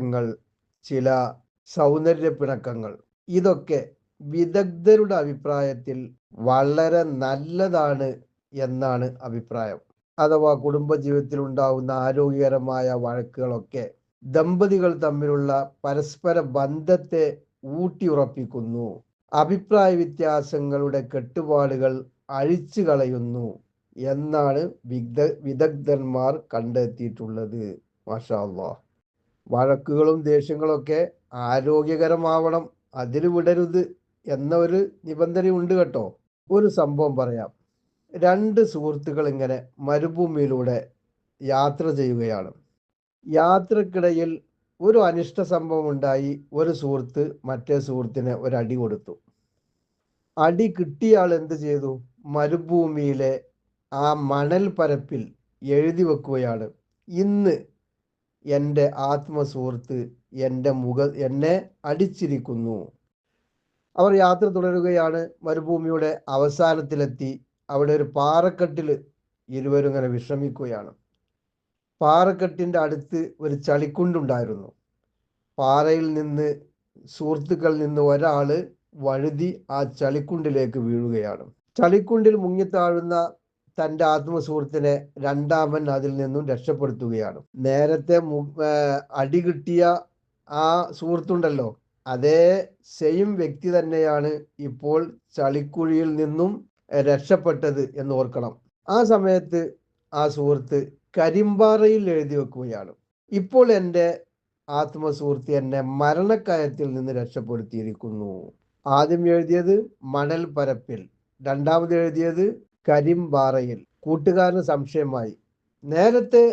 ങ്ങൾ, ചില സൗന്ദര്യ പിണക്കങ്ങൾ, ഇതൊക്കെ വിദഗ്ധരുടെ അഭിപ്രായത്തിൽ വളരെ നല്ലതാണ് എന്നാണ് അഭിപ്രായം. അഥവാ കുടുംബജീവിതത്തിൽ ഉണ്ടാകുന്ന ആരോഗ്യകരമായ വഴക്കുകളൊക്കെ ദമ്പതികൾ തമ്മിലുള്ള പരസ്പര ബന്ധത്തെ ഊട്ടിയുറപ്പിക്കുന്നു, അഭിപ്രായ വ്യത്യാസങ്ങളുടെ കെട്ടുപാടുകൾ അഴിച്ചു കളയുന്നു എന്നാണ് വിദഗ്ധന്മാർ കണ്ടെത്തിയിട്ടുള്ളത്. മാഷാ അല്ലാഹ്. വഴക്കുകളും ദേഷ്യങ്ങളൊക്കെ ആരോഗ്യകരമാവണം, അതിൽ വിടരുത് എന്ന ഒരു നിബന്ധനയുണ്ട് കേട്ടോ. ഒരു സംഭവം പറയാം. രണ്ട് സുഹൃത്തുക്കൾ ഇങ്ങനെ മരുഭൂമിയിലൂടെ യാത്ര ചെയ്യുകയാണ്. യാത്രക്കിടയിൽ ഒരു അനിഷ്ട സംഭവം ഉണ്ടായി. ഒരു സുഹൃത്ത് മറ്റേ സുഹൃത്തിന് ഒരടി കൊടുത്തു. അടി കിട്ടിയ ആൾ എന്ത് ചെയ്തു? മരുഭൂമിയിലെ ആ മണൽ പരപ്പിൽ എഴുതി വെക്കുകയാണ്, ഇന്ന് എൻ്റെ ആത്മസുഹൃത്ത് എന്നെ അടിച്ചിരിക്കുന്നു. അവർ യാത്ര തുടരുകയാണ്. മരുഭൂമിയുടെ അവസാനത്തിലെത്തി. അവിടെ ഒരു പാറക്കെട്ടിൽ ഇരുവരും ഇങ്ങനെ വിശ്രമിക്കുകയാണ്. പാറക്കെട്ടിൻ്റെ അടുത്ത് ഒരു ചളിക്കുണ്ടുണ്ടായിരുന്നു. പാറയിൽ നിന്ന് സുഹൃത്തുക്കളിൽ നിന്ന് ഒരാൾ വഴുതി ആ ചളിക്കുണ്ടിലേക്ക് വീഴുകയാണ്. ചളിക്കുണ്ടിൽ മുങ്ങിത്താഴുന്ന തൻ്റെ ആത്മസുഹൃത്തിനെ രണ്ടാമൻ അതിൽ നിന്നും രക്ഷപ്പെടുത്തുകയാണ്. നേരത്തെ അടി കിട്ടിയ ആ സുഹൃത്തുണ്ടല്ലോ, അതേ സെയിം വ്യക്തി തന്നെയാണ് ഇപ്പോൾ ചളിക്കുഴിയിൽ നിന്നും രക്ഷപ്പെട്ടത് എന്ന് ഓർക്കണം. ആ സമയത്ത് ആ സുഹൃത്ത് കരിമ്പാറയിൽ എഴുതി വെക്കുകയാണ്, ഇപ്പോൾ എൻ്റെ ആത്മസുഹൃത്ത് എന്നെ മരണക്കയത്തിൽ നിന്ന് രക്ഷപ്പെടുത്തിയിരിക്കുന്നു. ആദ്യം എഴുതിയത് മണൽ പരപ്പിൽ, രണ്ടാമത് എഴുതിയത് കരിമ്പാറയിൽ. കൂട്ടുകാരന് സംശയമായി. നേരത്തെ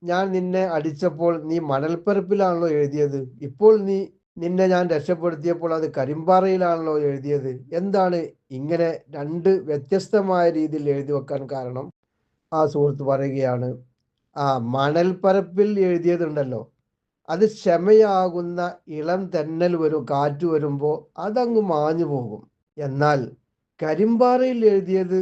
ഞാൻ നിന്നെ അടിച്ചപ്പോൾ നീ മണൽപ്പരപ്പിലാണല്ലോ എഴുതിയത്, ഇപ്പോൾ നിന്നെ ഞാൻ രക്ഷപ്പെടുത്തിയപ്പോൾ അത് കരിമ്പാറയിലാണല്ലോ എഴുതിയത്. എന്താണ് ഇങ്ങനെ രണ്ട് വ്യത്യസ്തമായ രീതിയിൽ എഴുതി വെക്കാൻ കാരണം? ആ സുഹൃത്ത് പറയുകയാണ്, ആ മണൽപ്പരപ്പിൽ എഴുതിയതുണ്ടല്ലോ, അത് ക്ഷമയാകുന്ന ഇളം തെന്നൽ കാറ്റ് വരുമ്പോൾ അതങ്ങ് മാഞ്ഞു പോകും. എന്നാൽ കരിമ്പാറയിൽ എഴുതിയത്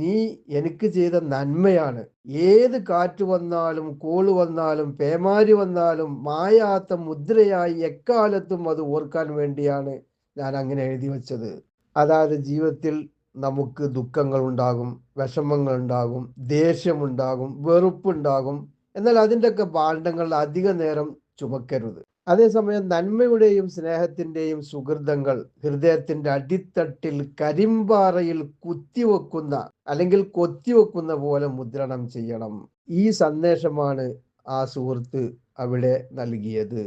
നീ എനിക്ക് ചെയ്ത നന്മയാണ്. ഏത് കാറ്റ് വന്നാലും കോള് വന്നാലും പേമാരി വന്നാലും മായാത്ത മുദ്രയായി എക്കാലത്തും അത് ഓർക്കാൻ വേണ്ടിയാണ് ഞാൻ അങ്ങനെ എഴുതി വെച്ചത്. അതായത് ജീവിതത്തിൽ നമുക്ക് ദുഃഖങ്ങൾ ഉണ്ടാകും, വിഷമങ്ങൾ ഉണ്ടാകും, ദേഷ്യമുണ്ടാകും, വെറുപ്പുണ്ടാകും. എന്നാൽ അതിൻ്റെയൊക്കെ ഭാണ്ഡങ്ങൾ അധിക നേരം ചുമക്കരുത്. അതേസമയം നന്മയുടെയും സ്നേഹത്തിൻ്റെയും സുഹൃതങ്ങൾ ഹൃദയത്തിൻ്റെ അടിത്തട്ടിൽ കരിമ്പാറയിൽ കുത്തിവെക്കുന്ന അല്ലെങ്കിൽ കൊത്തിവെക്കുന്ന പോലെ മുദ്രണം ചെയ്യണം. ഈ സന്ദേശമാണ് ആ സുഹൃത്ത് അവിടെ നൽകിയത്.